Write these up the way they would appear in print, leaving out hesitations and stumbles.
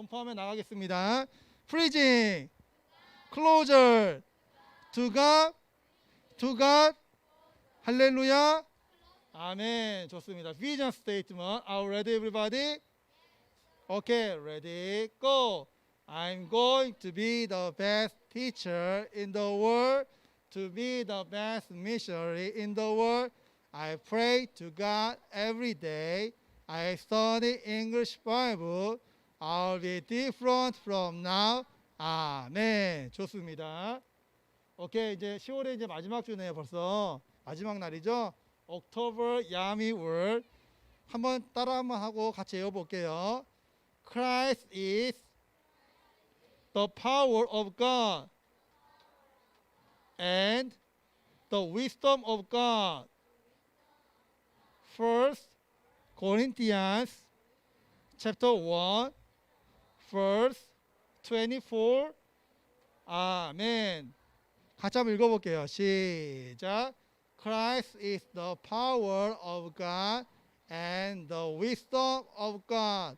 선포하며 나가겠습니다. Preaching, closer to God, to God. 할렐루야. 아멘. 좋습니다. Vision statement. Are you ready, everybody? Okay, ready, go. I'm going to be the best teacher in the world, to be the best missionary in the world. I pray to God every day. I study English Bible. I'll be different from now. 아멘. 좋습니다. 오케이, 이제 10월에 이제 마지막 주네요. 벌써 마지막 날이죠. October Yummy Word. 한번 따라 한번 하고 같이 외워볼게요. Christ is the power of God and the wisdom of God. First Corinthians chapter 1 verse 24. 아멘. 같이 한번 읽어볼게요. 시작. Christ is the power of God and the wisdom of God.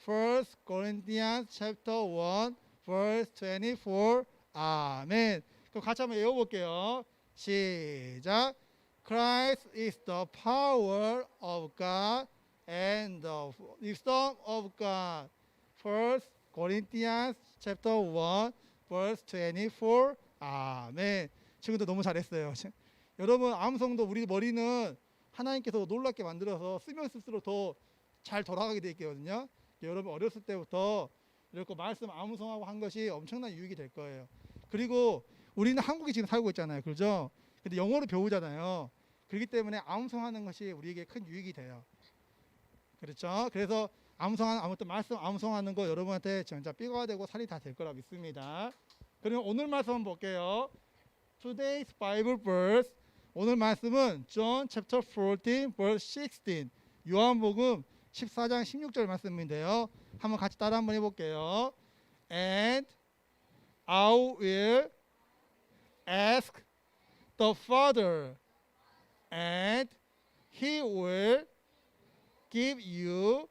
First Corinthians chapter 1 verse 24. 아멘. 그럼 같이 한번 외워볼게요. 시작. Christ is the power of God and the wisdom of God. First Corinthians chapter 1 verse 24. 아멘. 지금도 너무 잘했어요. 여러분, 암송도 우리 머리는 하나님께서 놀랍게 만들어서 쓰면 쓸수록 더 잘 돌아가게 돼 있거든요. 여러분 어렸을 때부터 이렇게 말씀 암송하고 한 것이 엄청난 유익이 될 거예요. 그리고 우리는 한국에 지금 살고 있잖아요. 그렇죠? 근데 영어로 배우잖아요. 그렇기 때문에 암송하는 것이 우리에게 큰 유익이 돼요. 그렇죠? 그래서 아무튼 말씀 암송하는 거 여러분한테 진짜 삐거가 되고 살이 다 될 거라 믿습니다. 그럼 오늘 말씀 한번 볼게요. Today's Bible verse. 오늘 말씀은 John chapter 14 verse 16. 요한복음 14장 16절 말씀인데요. 한번 같이 따라 한번 해볼게요. And I will ask the Father, and He will give you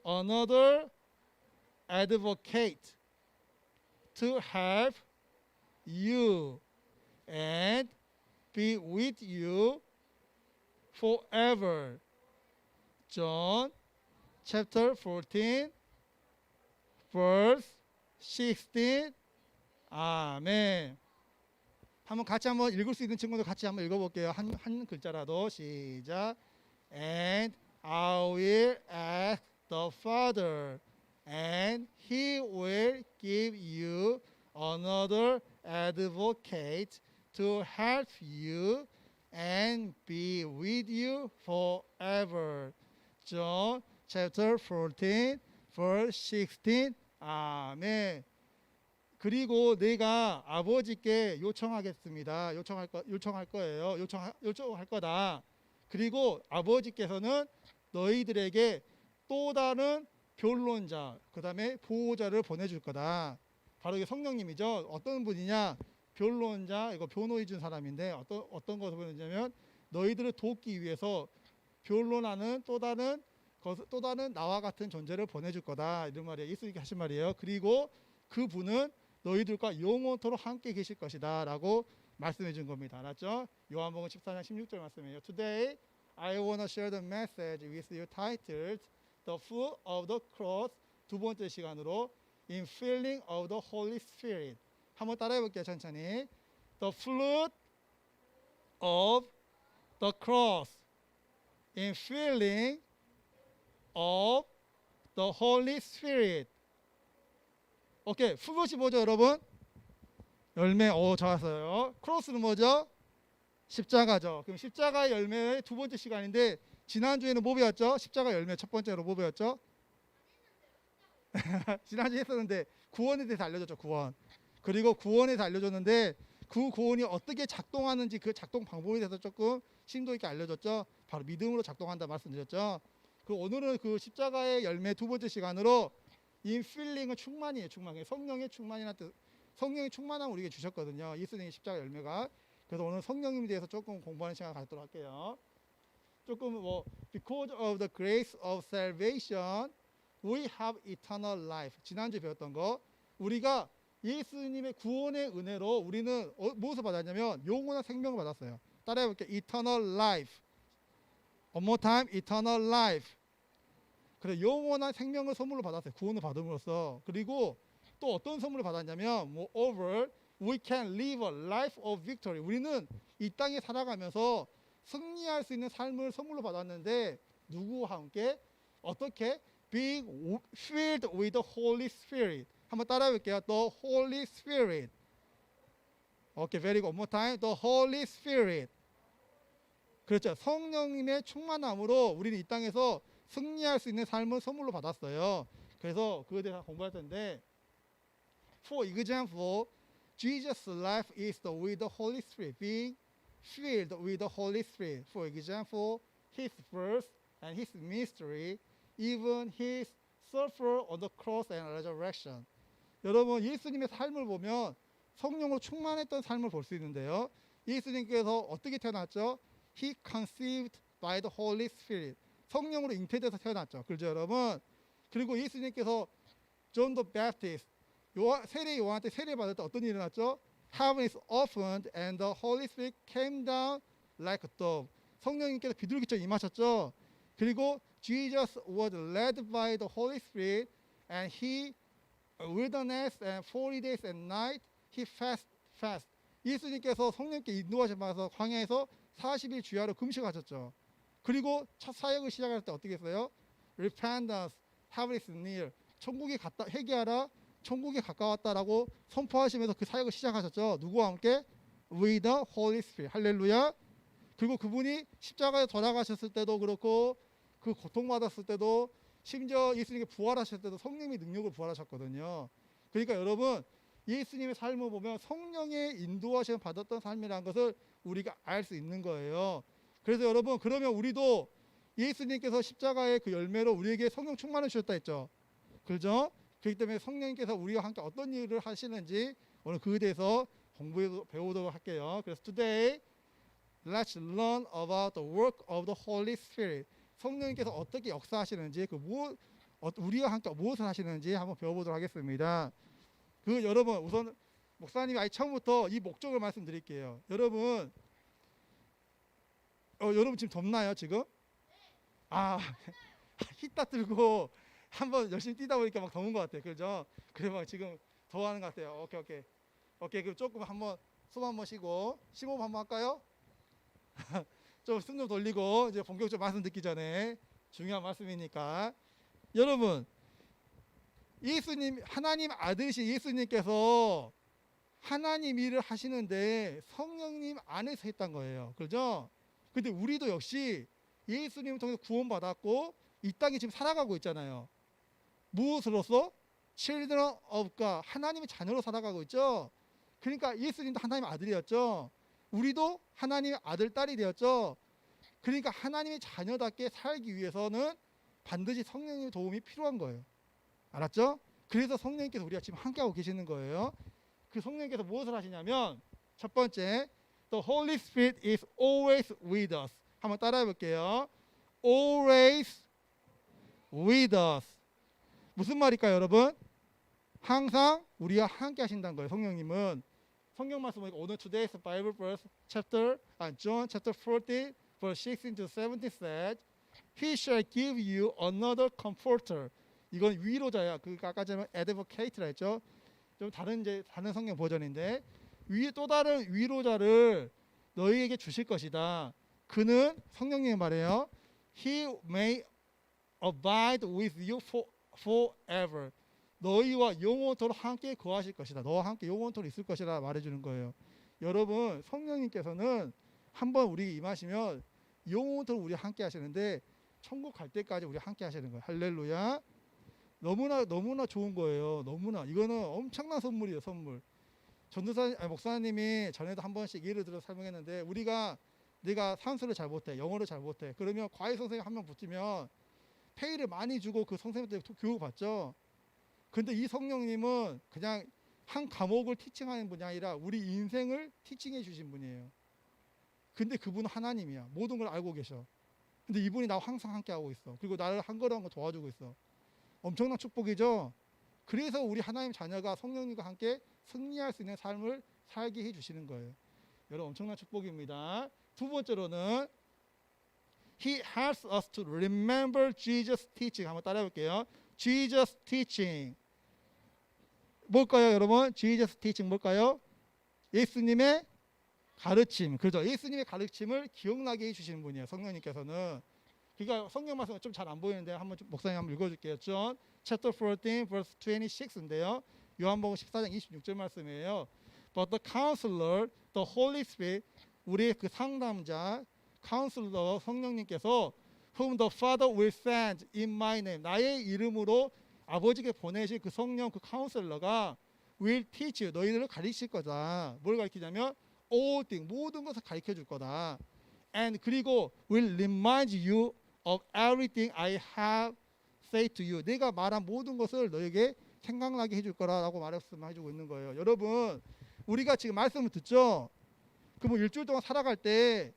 another advocate to help you and be with you forever. John chapter 14 verse 16. 아멘. 한번 같이 한번 읽을 수 있는 친구들 같이 한번 읽어볼게요. 한 글자라도. 시작. And I will ask the Father, and He will give you another advocate to help you and be with you forever. John chapter 14 verse 16. 아멘. 그리고 내가 아버지께 요청하겠습니다. 요청할 거예요. 요청할 거다. 그리고 아버지께서는 너희들에게 또 다른 변론자, 그 다음에 보호자를 보내줄 거다. 바로 이게 성령님이죠. 어떤 분이냐? 변론자, 이거 변호해 준 사람인데 어떤 것을 보내냐면 너희들을 돕기 위해서 변론하는 또 다른 나와 같은 존재를 보내줄 거다. 이런 말이에요. 예수님께 하신 말이에요. 그리고 그분은 너희들과 영원토록 함께 계실 것이다 라고 말씀해 준 겁니다. 알았죠? 요한복음 14장 16절 말씀이에요. Today I want to share the message with you titled The Fruit of the Cross. 두 번째 시간으로 In Feeling of the Holy Spirit. 한번 따라해 볼게요. 천천히. The fruit of the cross. In feeling of the Holy Spirit. 오케이. fruit이 뭐죠, 여러분? 열매. 좋았어요. 크로스는 뭐죠? 십자가죠. 그럼 십자가의 열매의 두 번째 시간인데 지난주에는 뭐 배웠죠? 십자가 열매 첫 번째로 뭐 배웠죠? 지난주에 했었는데 구원에 대해서 알려줬죠. 구원. 그리고 구원에 대해서 알려줬는데 그 구원이 어떻게 작동하는지 그 작동 방법에 대해서 조금 심도 있게 알려줬죠. 바로 믿음으로 작동한다 말씀드렸죠. 그 오늘은 그 십자가의 열매 두 번째 시간으로 인필링은 충만이에요. 충만. 성령의 충만이나 뜻. 성령의 충만함을 우리에게 주셨거든요. 예수님의 십자가 열매가. 그래서 오늘 성령님에 대해서 조금 공부하는 시간 갖도록 할게요. 조금 because of the grace of salvation, We have eternal life. 지난주에 배웠던 거. 우리가 예수님의 구원의 은혜로 우리는 무엇을 받았냐면 영원한 생명을 받았어요. 따라해볼게요. Eternal life. One more time. Eternal life. 그래서 영원한 생명을 선물로 받았어요. 구원을 받음으로써. 그리고 또 어떤 선물을 받았냐면 moreover, we can live a life of victory. 우리는 이 땅에 살아가면서 승리할 수 있는 삶을 선물로 받았는데 누구와 함께? 어떻게? Being filled with the Holy Spirit. 한번 따라해볼게요. The Holy Spirit. Okay, very good. One more time. The Holy Spirit. 그렇죠. 성령님의 충만함으로 우리는 이 땅에서 승리할 수 있는 삶을 선물로 받았어요. 그래서 그거에 대해서 공부할 텐데, for example, Jesus' life is with the Holy Spirit, being filled with the Holy Spirit. For example, his birth and his ministry, even his suffer on the cross and resurrection. 여러분, 예수님의 삶을 보면 성령으로 충만했던 삶을 볼 수 있는데요. 예수님께서 어떻게 태어났죠? He conceived by the Holy Spirit. 성령으로 잉태돼서 태어났죠. 그렇죠, 여러분? 그리고 예수님께서 John the Baptist, 세례 요한한테 세례 받을 때 어떤 일이 일어났죠? Heaven is opened and the Holy Spirit came down like a dove. 성령님께서 비둘기처럼 임하셨죠. 그리고 Jesus was led by the Holy Spirit and he wilderness and 40 days and night he fast. 예수님께서 성령님께 인도하셔서 광야에서 40일 주야로 금식하셨죠. 그리고 첫 사역을 시작할 때 어떻게 했어요? Repentance, heaven is near. 천국이 갔다, 회개하라, 천국이 가까웠다라고 선포하시면서 그 사역을 시작하셨죠. 누구와 함께? With the Holy Spirit. 할렐루야. 그리고 그분이 십자가에 돌아가셨을 때도 그렇고 그 고통받았을 때도 심지어 예수님께 부활하실 때도 성령의 능력을 부활하셨거든요. 그러니까 여러분, 예수님의 삶을 보면 성령의 인도하심 받았던 삶이라는 것을 우리가 알 수 있는 거예요. 그래서 여러분, 그러면 우리도 예수님께서 십자가의 그 열매로 우리에게 성령 충만을 주셨다 했죠. 그렇죠? 그렇기 때문에 성령님께서 우리와 함께 어떤 일을 하시는지 오늘 그에 대해서 배우도록 할게요. 그래서 today let's learn about the work of the Holy Spirit. 성령님께서 어떻게 역사하시는지, 우리와 함께 무엇을 하시는지 한번 배워보도록 하겠습니다. 여러분, 우선 목사님이 아예 처음부터 이 목적을 말씀드릴게요. 여러분 지금 덥나요, 지금? 히타 들고 한번 열심히 뛰다 보니까 막 더운 것 같아요. 그죠? 그래 막 지금 더워하는 것 같아요. 오케이. 그럼 조금 한번 숨 한번 쉬고 심호흡 한번 할까요? 좀 숨 좀 돌리고 이제 본격적으로 말씀 듣기 전에 중요한 말씀이니까. 여러분, 하나님 아들이신 예수님께서 하나님 일을 하시는데 성령님 안에서 했단 거예요. 그죠? 근데 우리도 역시 예수님을 통해서 구원받았고 이 땅에 지금 살아가고 있잖아요. 무엇으로서? Children of God, 하나님의 자녀로 살아가고 있죠. 그러니까 예수님도 하나님의 아들이었죠. 우리도 하나님의 아들, 딸이 되었죠. 그러니까 하나님의 자녀답게 살기 위해서는 반드시 성령의 도움이 필요한 거예요. 알았죠? 그래서 성령님께서 우리가 지금 함께하고 계시는 거예요. 그 성령님께서 무엇을 하시냐면, 첫 번째, The Holy Spirit is always with us. 한번 따라해 볼게요. Always with us. 무슨 말일까요, 여러분? 항상 우리와 함께 하신다는 거예요. 성령님은. 성경 말씀 보니까 오늘 today's Bible verse John chapter 40 verse 16 to 17 said, He shall give you another comforter. 이건 위로자야. 그 아까 전에 advocate라 했죠. 좀 다른 성경 버전인데, 또 다른 위로자를 너희에게 주실 것이다. 그는 성령님의 말이에요. He may abide with you forever. 너희와 영원토록 함께 거하실 것이다. 너와 함께 영원토록 있을 것이라 말해주는 거예요. 여러분, 성령님께서는 한번 우리 임하시면 영원토록 우리 함께 하시는데 천국 갈 때까지 우리 함께 하시는 거예요. 할렐루야. 너무나 좋은 거예요. 너무나. 이거는 엄청난 선물이에요. 선물. 목사님이 전에도 한 번씩 예를 들어 설명했는데, 내가 산수를 잘 못해, 영어를 잘 못해. 그러면 과외 선생님 한 명 붙으면 페이를 많이 주고 그 선생님한테 교육을 받죠. 근데 이 성령님은 그냥 한 과목을 티칭하는 분이 아니라 우리 인생을 티칭해 주신 분이에요. 근데 그분은 하나님이야. 모든 걸 알고 계셔. 근데 이분이 나와 항상 함께 하고 있어. 그리고 나를 한 걸음 한 걸 도와주고 있어. 엄청난 축복이죠. 그래서 우리 하나님 자녀가 성령님과 함께 승리할 수 있는 삶을 살게 해주시는 거예요. 여러분 엄청난 축복입니다. 두 번째로는 He helps us to remember Jesus' teaching. 한번 따라해볼게요. Jesus' teaching. 뭘까요, 여러분? Jesus' teaching 뭘까요? 예수님의 가르침. 그렇죠. 예수님의 가르침을 기억나게 해주시는 분이에요. 성령님께서는. 그러니까 성경 말씀 좀 잘 안 보이는데 한번 목사님 한번 읽어줄게요. John chapter 14 verse 26인데요. 요한복음 14장 26절 말씀이에요. But the counselor, the Holy Spirit, 우리의 그 상담자, 카운슬러 성령님께서 whom the Father will send in my name, 나의 이름으로 아버지께 보내실 그 성령, 그 카운슬러가 will teach you, 너희들을 가르칠 거다. 뭘 가르치냐면 all things, 모든 것을 가르쳐 줄 거다. And 그리고 will remind you of everything I have said to you. 내가 말한 모든 것을 너에게 생각나게 해줄 거라고 말씀해주고 있는 거예요. 여러분, 우리가 지금 말씀을 듣죠. 그럼 일주일 동안 살아갈 때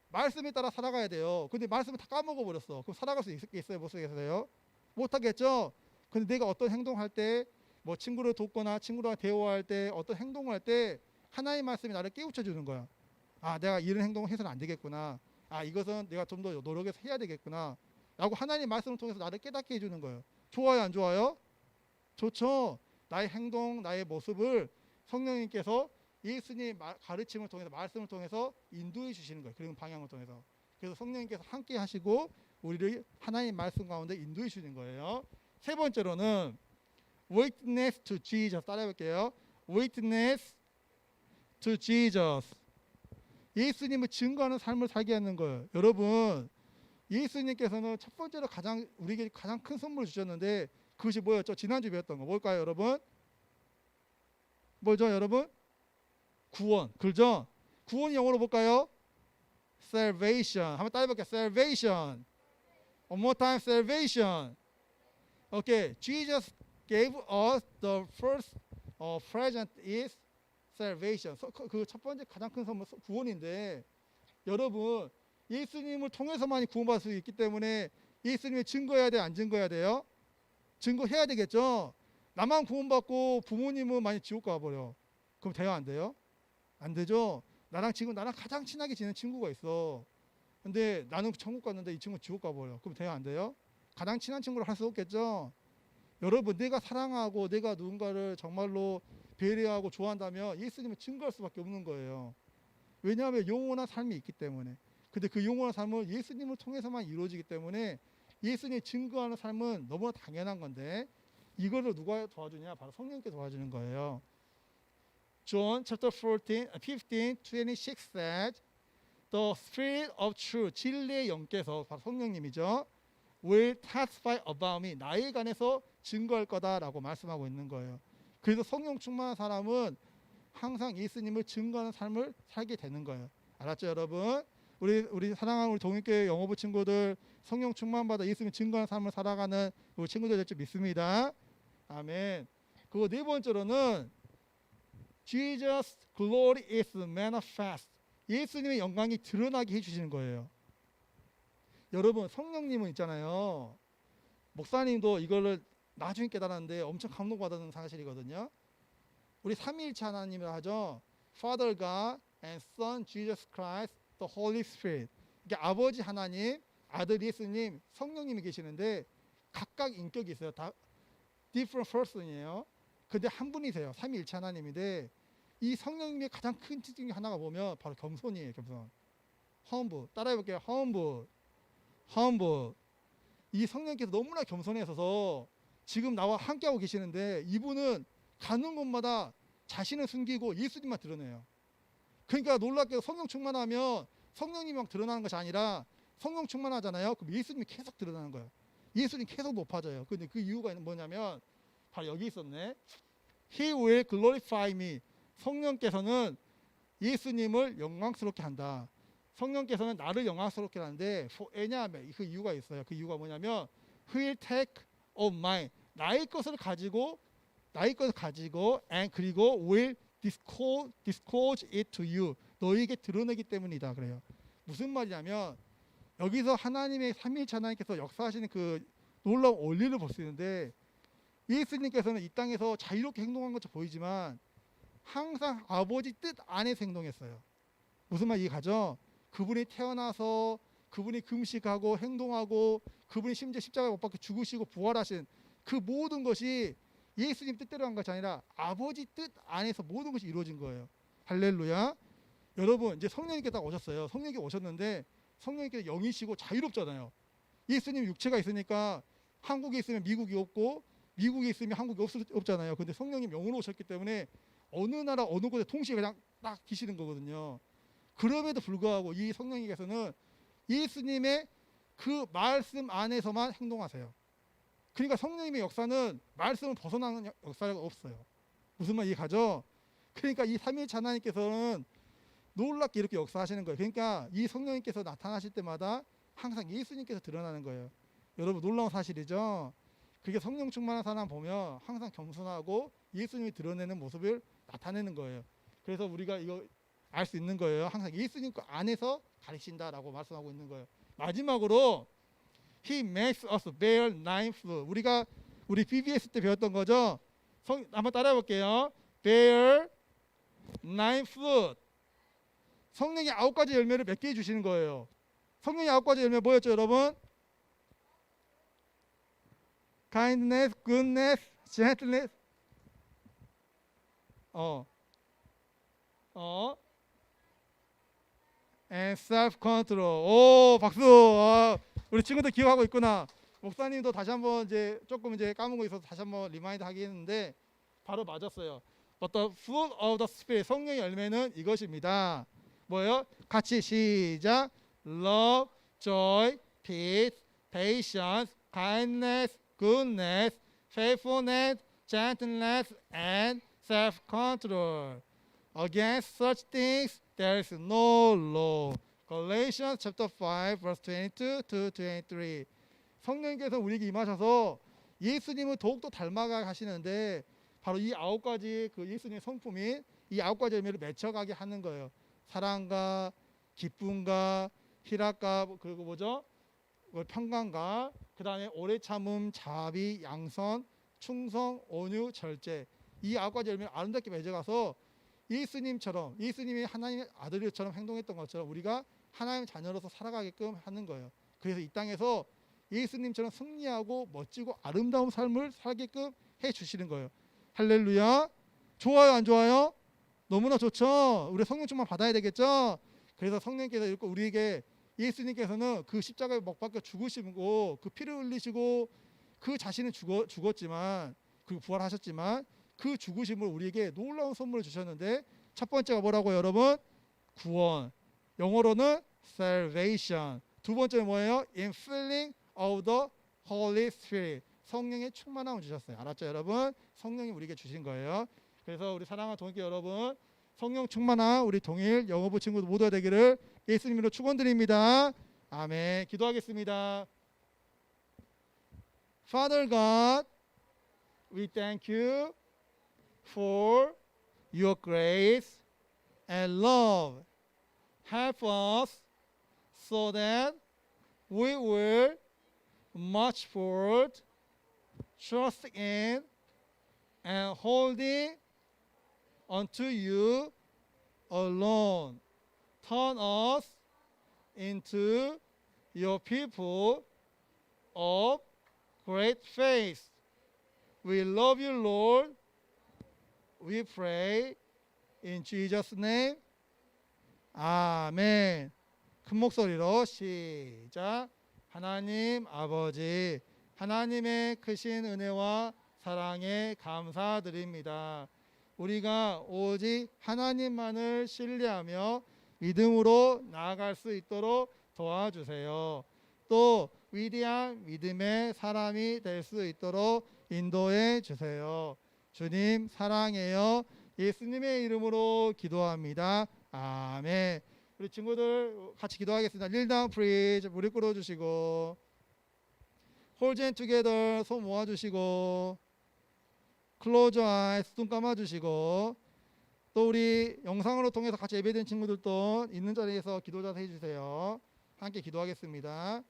말씀에 따라 살아가야 돼요. 근데 말씀을 다 까먹어 버렸어. 그럼 살아갈 수 있겠어요? 못 쓰겠어요? 못 하겠죠. 근데 내가 어떤 행동할 때, 뭐 친구를 돕거나 친구랑 대화할 때, 어떤 행동을 할 때 하나님의 말씀이 나를 깨우쳐 주는 거야. 아, 내가 이런 행동을 해서는 안 되겠구나. 아, 이것은 내가 좀 더 노력해서 해야 되겠구나. 라고 하나님의 말씀을 통해서 나를 깨닫게 해주는 거예요. 좋아요, 안 좋아요? 좋죠. 나의 행동, 나의 모습을 성령님께서 예수님 가르침을 통해서, 말씀을 통해서 인도해 주시는 거예요. 그런 방향을 통해서. 그래서 성령님께서 함께 하시고 우리를 하나님의 말씀 가운데 인도해 주시는 거예요. 세 번째로는 witness to Jesus. 따라해볼게요. witness to Jesus. 예수님을 증거하는 삶을 살게 하는 거예요. 여러분, 예수님께서는 첫 번째로 우리에게 가장 큰 선물을 주셨는데 그것이 뭐였죠? 지난주 배웠던 거 뭘까요, 여러분? 뭐죠, 여러분? 구원. 그렇죠? 구원이 영어로 볼까요? salvation. 한번 따라해볼게요. salvation. One more time, salvation. Okay, Jesus gave us the first present is salvation. 그 첫 번째 가장 큰 선물 구원인데, 여러분 예수님을 통해서만이 구원받을 수 있기 때문에 예수님을 증거해야 돼, 안 증거해야 돼요? 증거해야 되겠죠. 나만 구원받고 부모님은 많이 지옥 가버려. 그럼 돼요, 안 돼요? 안 되죠. 나랑 가장 친하게 지내는 친구가 있어. 근데 나는 천국 갔는데 이 친구 지옥 가버려. 그럼 돼요, 안 돼요? 가장 친한 친구를 할 수 없겠죠. 여러분, 내가 사랑하고 내가 누군가를 정말로 배려하고 좋아한다면 예수님을 증거할 수밖에 없는 거예요. 왜냐하면 영원한 삶이 있기 때문에. 근데 그 영원한 삶은 예수님을 통해서만 이루어지기 때문에 예수님이 증거하는 삶은 너무나 당연한 건데 이거를 누가 도와주냐? 바로 성령님께서 도와주는 거예요. John chapter 15, 26 said, The Spirit of Truth, 진리의 영께서 바로 성령님이죠. Will testify about me, 나에 관해서 증거할 거다라고 말씀하고 있는 거예요. 그래서 성령 충만한 사람은 항상 예수님을 증거하는 삶을 살게 되는 거예요. 알았죠, 여러분? 우리 사랑하는 우리 동일교회 영어부 친구들 성령 충만받아 예수님 증거하는 삶을 살아가는 우리 친구들 될 줄 믿습니다. 아멘. 그리고 네 번째로는 Jesus' glory is manifest. 예수님의 영광이 드러나게 해주시는 거예요. 여러분, 성령님은 있잖아요. 목사님도 이거를 나중에 깨달았는데 엄청 감동받는 사실이거든요. 우리 삼위일체 하나님을 하죠. Father God and Son Jesus Christ, the Holy Spirit. 이게 아버지 하나님, 아들 예수님, 성령님이 계시는데 각각 인격이 있어요. 다 different person이에요. 근데 한 분이세요. 삼위일체 하나님인데 이 성령님의 가장 큰 특징 중에 하나가 보면 바로 겸손이에요. 겸손. humble. 따라해볼게요. humble. 이 성령님께서 너무나 겸손해서 지금 나와 함께하고 계시는데 이분은 가는 곳마다 자신을 숨기고 예수님만 드러내요. 그러니까 놀랍게도 성령 충만하면 성령님이 막 드러나는 것이 아니라 성령 충만하잖아요. 그럼 예수님이 계속 드러나는 거예요. 예수님이 계속 높아져요. 근데 그 이유가 뭐냐면 바로 여기 있었네. He will glorify me. 성령께서는 예수님을 영광스럽게 한다. 성령께서는 나를 영광스럽게 하는데 왜냐하면 그 이유가 있어요. 그 이유가 뭐냐면 He will take of mine. 나의 것을 가지고 and 그리고 will disclose it to you. 너에게 드러내기 때문이다. 그래요. 무슨 말이냐면 여기서 하나님의 삼위일체 하나님께서 역사하시는 그 놀라운 원리를 볼 수 있는데 예수님께서는 이 땅에서 자유롭게 행동한 것처럼 보이지만 항상 아버지 뜻 안에서 행동했어요. 무슨 말 이해가죠? 그분이 태어나서 그분이 금식하고 행동하고 그분이 심지어 십자가에 못 박혀 죽으시고 부활하신 그 모든 것이 예수님 뜻대로 한 것이 아니라 아버지 뜻 안에서 모든 것이 이루어진 거예요. 할렐루야. 여러분 이제 성령님께서 오셨어요. 성령님께 오셨는데 성령님께서 영이시고 자유롭잖아요. 예수님 육체가 있으니까 한국에 있으면 미국이 없고 미국에 있으면 한국이 없잖아요. 근데 성령님 영으로 오셨기 때문에 어느 나라 어느 곳에 동시에 그냥 딱 계시는 거거든요. 그럼에도 불구하고 이 성령님께서는 예수님의 그 말씀 안에서만 행동하세요. 그러니까 성령님의 역사는 말씀을 벗어나는 역사가 없어요. 무슨 말 이해가죠? 그러니까 이 삼위일체 하나님께서는 놀랍게 이렇게 역사하시는 거예요. 그러니까 이 성령님께서 나타나실 때마다 항상 예수님께서 드러나는 거예요. 여러분 놀라운 사실이죠? 그게 성령 충만한 사람 보면 항상 겸손하고 예수님이 드러내는 모습을 나타내는 거예요. 그래서 우리가 이거 알 수 있는 거예요. 항상 예수님 그 안에서 가르친다라고 말씀하고 있는 거예요. 마지막으로 He makes us bear nine fruit. 우리 BBS 때 배웠던 거죠. 한번 따라해 볼게요. Bear nine fruit. 성령의 9가지 열매를 맺게 해주시는 거예요. 성령의 9가지 열매 뭐였죠, 여러분? Kindness, goodness, gentleness, and self-control. 오, 박수. 우리 친구들 기억하고 있구나. 목사님도 다시 한번 이제 조금 이제 까먹고 있어서 다시 한번 리마인드 하겠는데 바로 맞았어요. But the fruit of the Spirit, 성령의 열매는 이것입니다. 뭐예요? 같이 시작. Love, joy, peace, patience, kindness, goodness, faithfulness, gentleness, and self-control. Against such things there is no law. Galatians chapter 5 verse 22 to 23. 성령께서 우리에게 임하셔서 예수님을 더욱더 닮아가게 하시는데 바로 이 9가지 그 예수님의 성품이 이 9가지 열매를 맺혀가게 하는 거예요. 사랑과 기쁨과 희락과 그리고 뭐죠? 평강과 그 다음에 오래 참음, 자비, 양선, 충성, 온유, 절제. 이 9가지 열매를 아름답게 맺어가서 예수님처럼 예수님이 하나님의 아들처럼 행동했던 것처럼 우리가 하나님의 자녀로서 살아가게끔 하는 거예요. 그래서 이 땅에서 예수님처럼 승리하고 멋지고 아름다운 삶을 살게끔 해주시는 거예요. 할렐루야. 좋아요 안 좋아요? 너무나 좋죠. 우리 성령 충만 받아야 되겠죠. 그래서 성령께서 이렇게 우리에게 예수님께서는 그 십자가에 못 박혀 죽으시고 그 피를 흘리시고 그 자신은 죽었지만 그리고 부활하셨지만 그 죽으심을 우리에게 놀라운 선물을 주셨는데 첫 번째가 뭐라고 여러분? 구원. 영어로는 salvation. 두 번째는 뭐예요? infilling of the Holy Spirit. 성령의 충만함을 주셨어요. 알았죠 여러분? 성령이 우리에게 주신 거예요. 그래서 우리 사랑하는 동일교 여러분 성령 충만한 우리 동일 영어부 친구들 모두가 되기를 예수님으로 축원드립니다. 아멘. 기도하겠습니다. Father God, we thank you for your grace and love. Help us so that we will march forward, trust in and holding unto you alone. Turn us into your people of great faith. We love you, Lord. We pray in Jesus' name. 아멘. 큰 목소리로 시작. 하나님 아버지, 하나님의 크신 은혜와 사랑에 감사드립니다. 우리가 오직 하나님만을 신뢰하며 믿음으로 나아갈 수 있도록 도와주세요. 또 위대한 믿음의 사람이 될 수 있도록 인도해 주세요. 주님 사랑해요. 예수님의 이름으로 기도합니다. 아멘. 우리 친구들 같이 기도하겠습니다. Kneel down please. 무릎 꿇어주시고 Hold hands together. 손 모아주시고 Close your eyes. 눈 감아주시고 또 우리 영상으로 통해서 같이 예배드린 친구들도 있는 자리에서 기도 자세 해주세요. 함께 기도하겠습니다.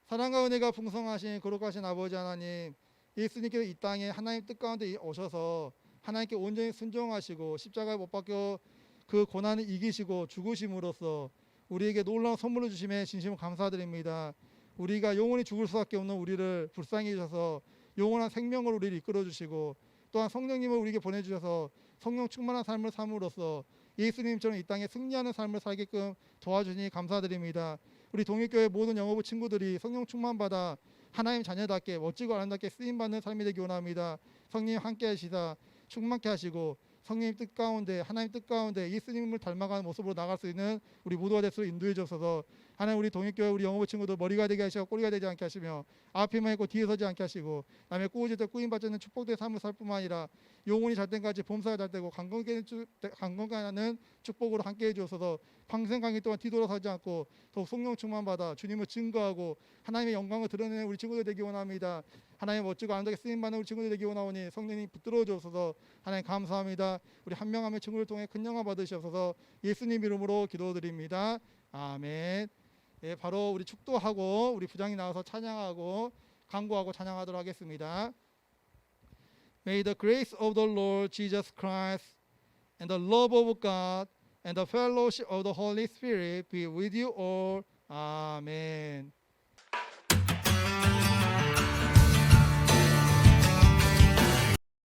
사랑과 은혜가 풍성하신 거룩하신 아버지 하나님, 예수님께서 이 땅에 하나님 뜻 가운데 오셔서 하나님께 온전히 순종하시고 십자가에 못 박혀 그 고난을 이기시고 죽으심으로써 우리에게 놀라운 선물을 주심에 진심으로 감사드립니다. 우리가 영원히 죽을 수밖에 없는 우리를 불쌍히 여셔서 영원한 생명으로 우리를 이끌어 주시고, 또한 성령님을 우리에게 보내주셔서 성령 충만한 삶을 삶으로써 예수님처럼 이 땅에 승리하는 삶을 살게끔 도와주시니 감사드립니다. 우리 동일교회 모든 영어부 친구들이 성령 충만받아 하나님 자녀답게 멋지고 아름답게 쓰임받는 삶이 되기 원합니다. 성령 함께 하시다 충만케 하시고 성령님 뜻 가운데, 하나님 뜻 가운데 예수님을 닮아가는 모습으로 나갈 수 있는 우리 모두가 될 수 인도해 주셔서, 하나님 우리 동일교회 우리 영어부 친구들 머리가 되게 하시고 꼬리가 되지 않게 하시며 앞에만 있고 뒤에 서지 않게 하시고, 남의 꾸어질 때 꾸임받지 않는 축복된 삶을 살 뿐만 아니라 영혼이 잘 때까지 범사가 잘 되고 강건하는 축복으로 함께해 주셔서 평생 강의 동안 뒤돌아서지 않고 더욱 성령 충만받아 주님을 증거하고 하나님의 영광을 드러내는 우리 친구들 되기 원합니다. 하나님 멋지고 아름답게 쓰임받는 우리 친구들 되기 원하오니 성령님 붙들어 주셔서 하나님 감사합니다. 우리 한 명 한 명 친구를 통해 큰 영광 받으셔서 예수님 이름으로 기도드립니다. 아멘. 예, 바로 우리 축도하고 우리 부장이 나와서 찬양하고 강구하고 찬양하도록 하겠습니다. May the grace of the Lord Jesus Christ and the love of God and the fellowship of the Holy Spirit be with you all. Amen.